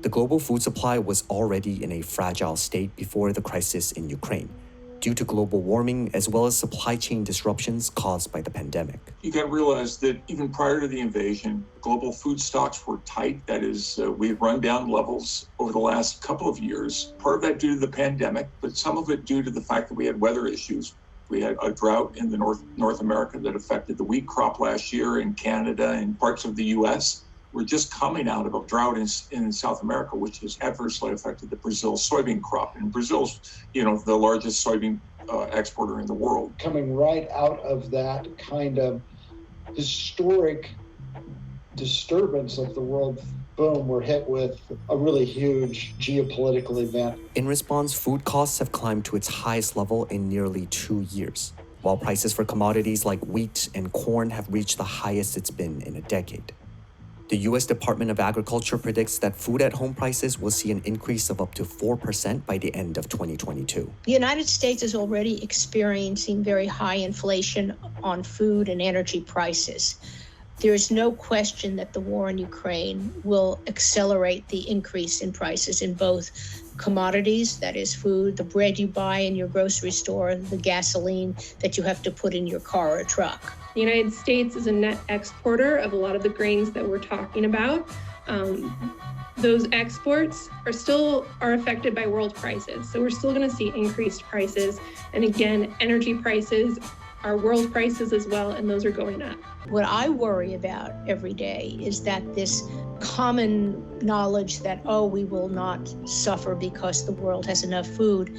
The global food supply was already in a fragile state before the crisis in Ukraine, due to global warming as well as supply chain disruptions caused by the pandemic. You got to realize that even prior to the invasion, global food stocks were tight. That is, we had run down levels over the last couple of years. Part of that due to the pandemic, but some of it due to the fact that we had weather issues. We had a drought in the North America that affected the wheat crop last year in Canada and parts of the U.S. We're just coming out of a drought in South America, which has adversely affected the Brazil soybean crop. And Brazil's, the largest soybean exporter in the world. Coming right out of that kind of historic disturbance of the world, boom, we're hit with a really huge geopolitical event. In response, food costs have climbed to its highest level in nearly 2 years, while prices for commodities like wheat and corn have reached the highest it's been in a decade. The U.S. Department of Agriculture predicts that food-at-home prices will see an increase of up to 4% by the end of 2022. The United States is already experiencing very high inflation on food and energy prices. There is no question that the war in Ukraine will accelerate the increase in prices in both commodities, that is food, the bread you buy in your grocery store, the gasoline that you have to put in your car or truck. The United States is a net exporter of a lot of the grains that we're talking about. Those exports are affected by world prices. So we're still going to see increased prices. And again, energy prices are world prices as well, and those are going up. What I worry about every day is that this common knowledge that, we will not suffer because the world has enough food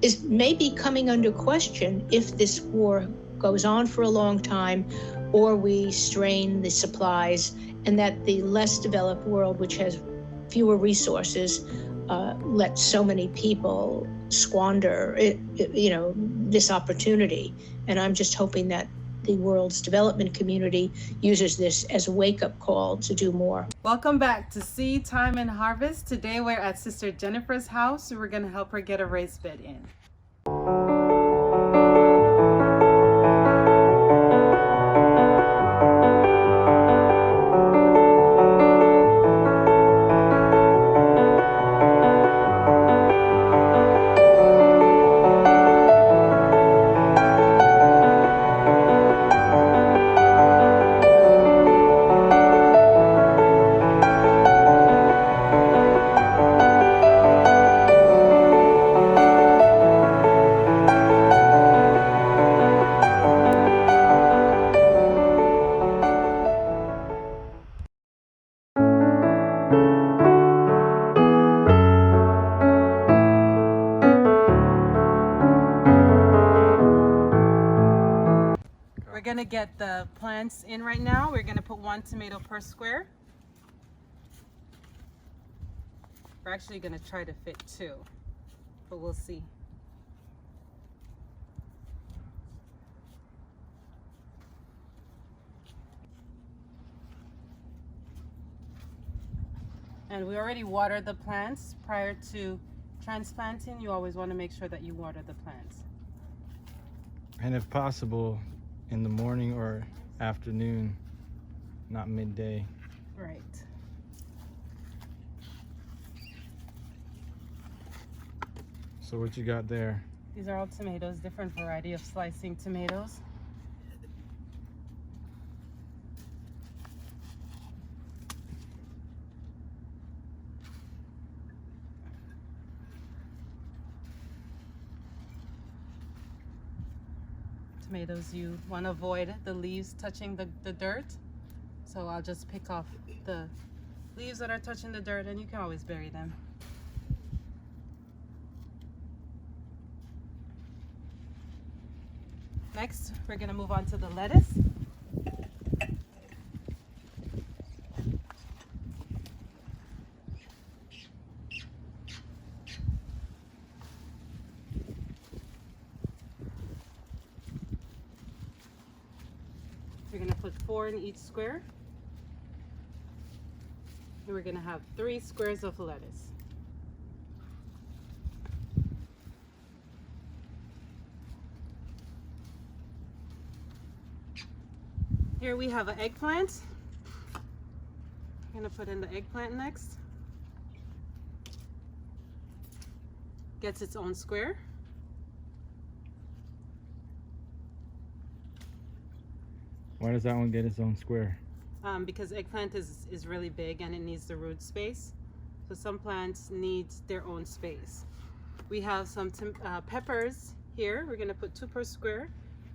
is maybe coming under question if this war goes on for a long time or we strain the supplies, and that the less developed world, which has fewer resources, let so many people squander this opportunity. And I'm just hoping that the world's development community uses this as a wake-up call to do more. Welcome back to Seed Time and Harvest. Today we're at Sister Jennifer's house. We're going to help her get a raised bed in. We're gonna get the plants in right now. We're gonna put 1 tomato per square. We're actually gonna try to fit 2, but we'll see. And we already watered the plants prior to transplanting. You always want to make sure that you water the plants. And if possible, in the morning or afternoon, not midday. Right. So what you got there? These are all tomatoes, different variety of slicing tomatoes. Tomatoes, you want to avoid the leaves touching the dirt. So I'll just pick off the leaves that are touching the dirt, and you can always bury them. Next, we're going to move on to the lettuce. We're going to put 4 in each square. And we're going to have 3 squares of lettuce. Here we have an eggplant. I'm going to put in the eggplant next. gets its own square. Why does that one get its own square? Because eggplant is really big and it needs the root space. So some plants need their own space. We have some peppers here. We're gonna put 2 per square.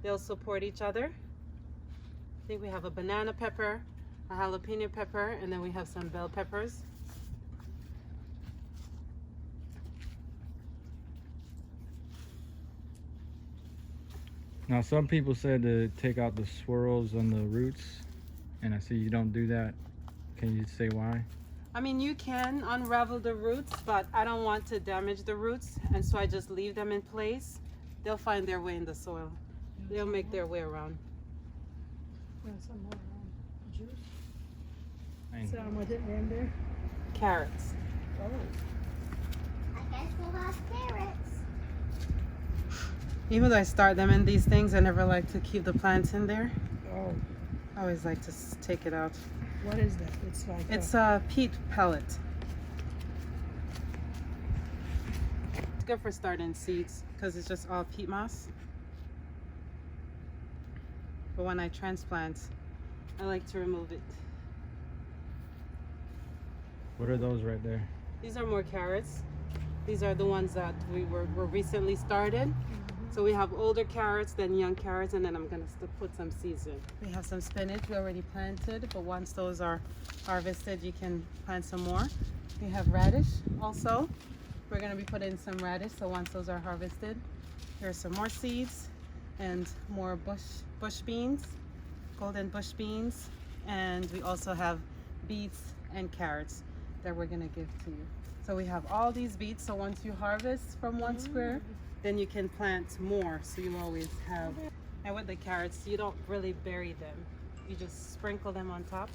They'll support each other. I think we have a banana pepper, a jalapeno pepper, and then we have some bell peppers. Now, some people said to take out the swirls on the roots, and I see you don't do that. Can you say why? I mean, you can unravel the roots, but I don't want to damage the roots, and so I just leave them in place. They'll find their way in the soil. They'll make their way around. Some more juice. Thank So you. was it in there? Carrots. Oh. I guess we'll have carrots. Even though I start them in these things, I never like to keep the plants in there. Oh. I always like to take it out. What is that? It's like It's a peat pellet. It's good for starting seeds because it's just all peat moss. But when I transplant, I like to remove it. What are those right there? These are more carrots. These are the ones that were recently started. So we have older carrots, then young carrots, and then I'm gonna put some seeds in. We have some spinach we already planted, but once those are harvested, you can plant some more. We have radish also. We're gonna be putting some radish, so once those are harvested, here's some more seeds and more bush beans, golden bush beans, and we also have beets and carrots that we're gonna give to you. So we have all these beets, so once you harvest from one square, then you can plant more, so you always have. And with the carrots, you don't really bury them. You just sprinkle them on top.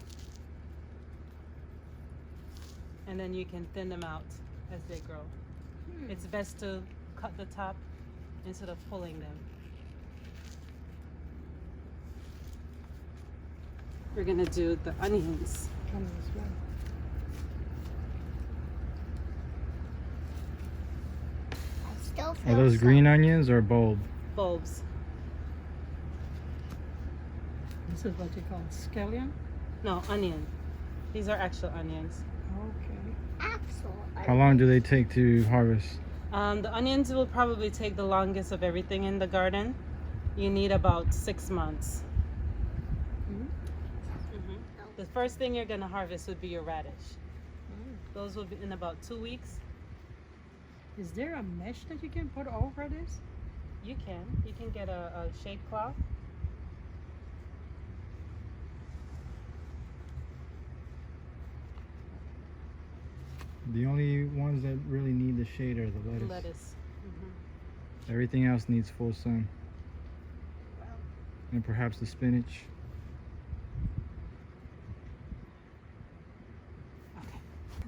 And then you can thin them out as they grow. It's best to cut the top instead of pulling them. We're gonna do the onions. I still Are feel those green onions or bulb? Bulbs. This is what you call scallion? No, onion. These are actual onions. Okay. Axel. How long do they take to harvest? The onions will probably take the longest of everything in the garden. You need about 6 months. The first thing you're gonna harvest would be your radish. Those will be in about 2 weeks. Is there a mesh that you can put over this? You can get a shade cloth. The only ones that really need the shade are the lettuce. Lettuce. Everything else needs full sun. And perhaps the spinach.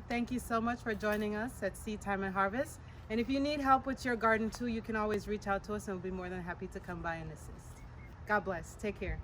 Thank you so much for joining us at Seed Time and Harvest. And if you need help with your garden too, you can always reach out to us and we'll be more than happy to come by and assist. God bless. Take care.